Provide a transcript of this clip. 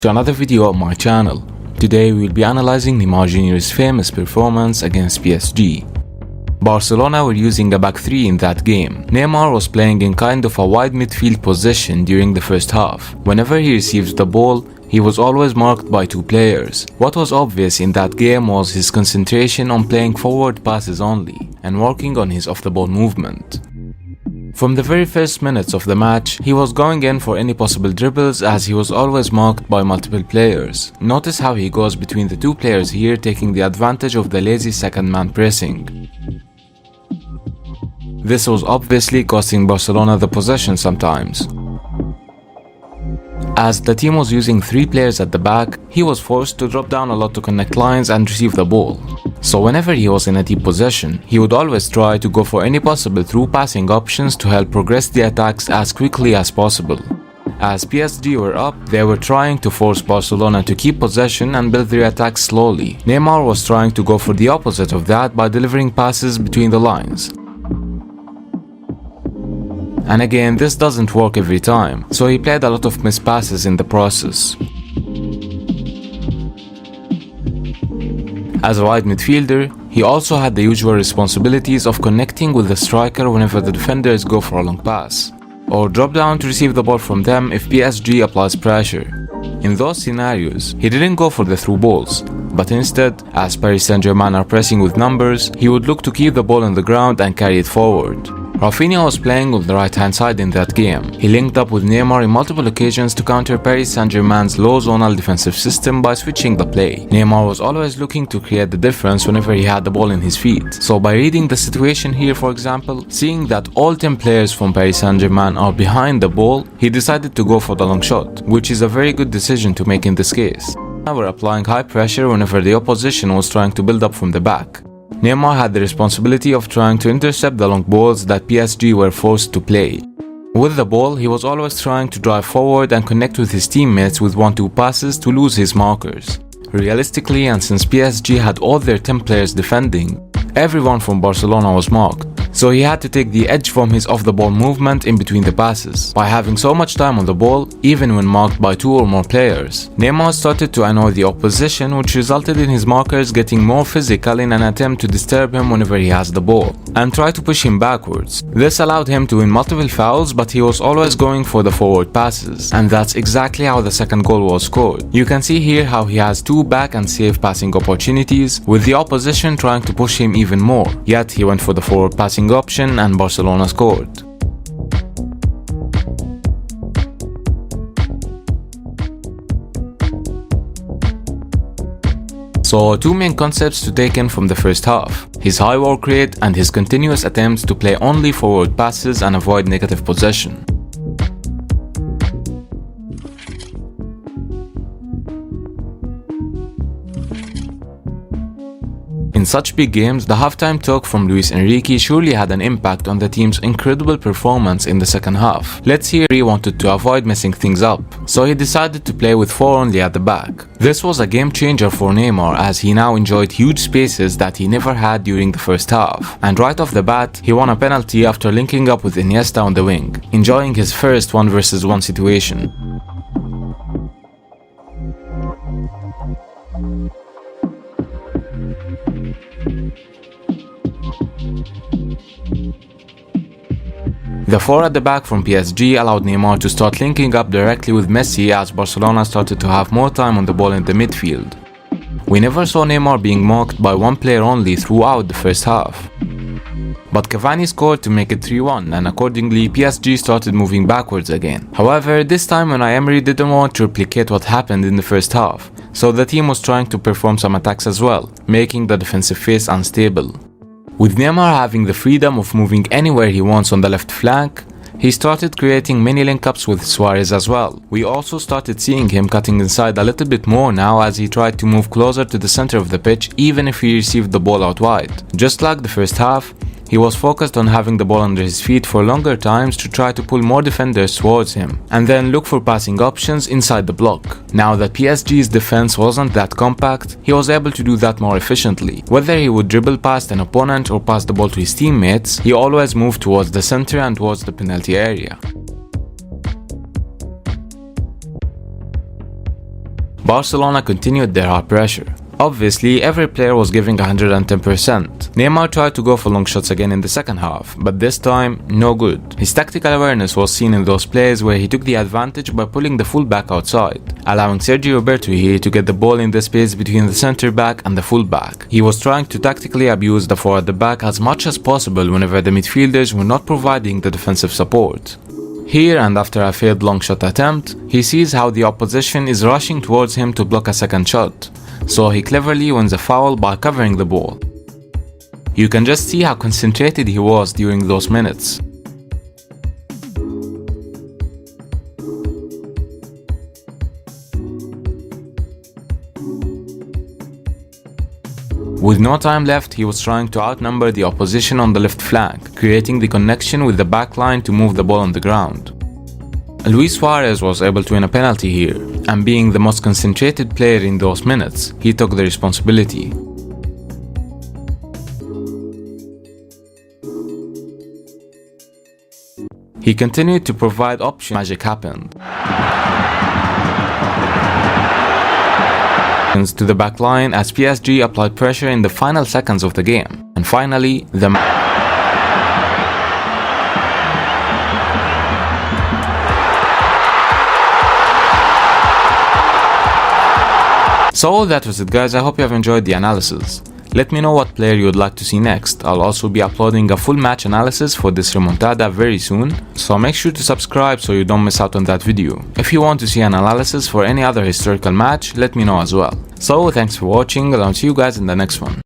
To another video on my channel. Today we will be analyzing Neymar Jr.'s famous performance against PSG. Barcelona were using a back three in that game. Neymar was playing in kind of a wide midfield position during the first half. Whenever he received the ball, he was always marked by two players. What was obvious in that game was his concentration on playing forward passes only and working on his off-the-ball movement. From the very first minutes of the match, he was going in for any possible dribbles as he was always marked by multiple players. Notice how he goes between the two players here, taking the advantage of the lazy second man pressing. This was obviously costing Barcelona the possession sometimes. As the team was using three players at the back, he was forced to drop down a lot to connect lines and receive the ball. So whenever he was in a deep possession, he would always try to go for any possible through passing options to help progress the attacks as quickly as possible. As PSG were up, they were trying to force Barcelona to keep possession and build their attacks slowly. Neymar was trying to go for the opposite of that by delivering passes between the lines. And again, this doesn't work every time, so he played a lot of missed passes in the process. As a wide midfielder, he also had the usual responsibilities of connecting with the striker whenever the defenders go for a long pass, or drop down to receive the ball from them if PSG applies pressure. In those scenarios, he didn't go for the through balls, but instead, as Paris Saint-Germain are pressing with numbers, he would look to keep the ball on the ground and carry it forward. Rafinha was playing on the right-hand side in that game. He linked up with Neymar in multiple occasions to counter Paris Saint-Germain's low zonal defensive system by switching the play. Neymar was always looking to create the difference whenever he had the ball in his feet. So by reading the situation here, for example, seeing that all 10 players from Paris Saint-Germain are behind the ball, he decided to go for the long shot, which is a very good decision to make in this case. They were applying high pressure whenever the opposition was trying to build up from the back. Neymar had the responsibility of trying to intercept the long balls that PSG were forced to play. With the ball, he was always trying to drive forward and connect with his teammates with 1-2 passes to lose his markers. Realistically, and since PSG had all their 10 players defending, everyone from Barcelona was marked. So he had to take the edge from his off-the-ball movement in between the passes. By having so much time on the ball, even when marked by 2 or more players, Neymar started to annoy the opposition, which resulted in his markers getting more physical in an attempt to disturb him whenever he has the ball, and try to push him backwards. This allowed him to win multiple fouls, but he was always going for the forward passes, and that's exactly how the second goal was scored. You can see here how he has 2 back and safe passing opportunities, with the opposition trying to push him even more, yet he went for the forward passing option and Barcelona scored. So, 2 main concepts to take in from the first half: his high work rate and his continuous attempts to play only forward passes and avoid negative possession. In such big games, the halftime talk from Luis Enrique surely had an impact on the team's incredible performance in the second half. Let's hear he wanted to avoid messing things up, so he decided to play with 4 only at the back. This was a game changer for Neymar as he now enjoyed huge spaces that he never had during the first half. And right off the bat, he won a penalty after linking up with Iniesta on the wing, enjoying his first 1-versus-1 situation. The 4 at the back from PSG allowed Neymar to start linking up directly with Messi as Barcelona started to have more time on the ball in the midfield. We never saw Neymar being marked by 1 player only throughout the first half. But Cavani scored to make it 3-1, and accordingly PSG started moving backwards again. However, this time Unai Emery didn't want to replicate what happened in the first half, so the team was trying to perform some attacks as well, making the defensive phase unstable. With Neymar having the freedom of moving anywhere he wants on the left flank, he started creating many link-ups with Suarez as well. We also started seeing him cutting inside a little bit more now as he tried to move closer to the center of the pitch even if he received the ball out wide. Just like the first half, he was focused on having the ball under his feet for longer times to try to pull more defenders towards him, and then look for passing options inside the block. Now that PSG's defense wasn't that compact, he was able to do that more efficiently. Whether he would dribble past an opponent or pass the ball to his teammates, he always moved towards the center and towards the penalty area. Barcelona continued their high pressure. Obviously, every player was giving 110%. Neymar tried to go for long shots again in the second half, but this time, no good. His tactical awareness was seen in those plays where he took the advantage by pulling the fullback outside, allowing Sergio Roberto here to get the ball in the space between the center back and the fullback. He was trying to tactically abuse the forward at the back as much as possible whenever the midfielders were not providing the defensive support. Here, and after a failed long shot attempt, he sees how the opposition is rushing towards him to block a second shot, so he cleverly wins a foul by covering the ball. You can just see how concentrated he was during those minutes. With no time left, he was trying to outnumber the opposition on the left flank, creating the connection with the back line to move the ball on the ground. Luis Suarez was able to win a penalty here, and being the most concentrated player in those minutes, he took the responsibility. He continued to provide options. Magic happened. To the back line as PSG applied pressure in the final seconds of the game. And finally, So that was it, guys. I hope you have enjoyed the analysis. Let me know what player you would like to see next. I'll also be uploading a full match analysis for this remontada very soon, so make sure to subscribe so you don't miss out on that video. If you want to see an analysis for any other historical match, let me know as well. So thanks for watching, and I'll see you guys in the next one.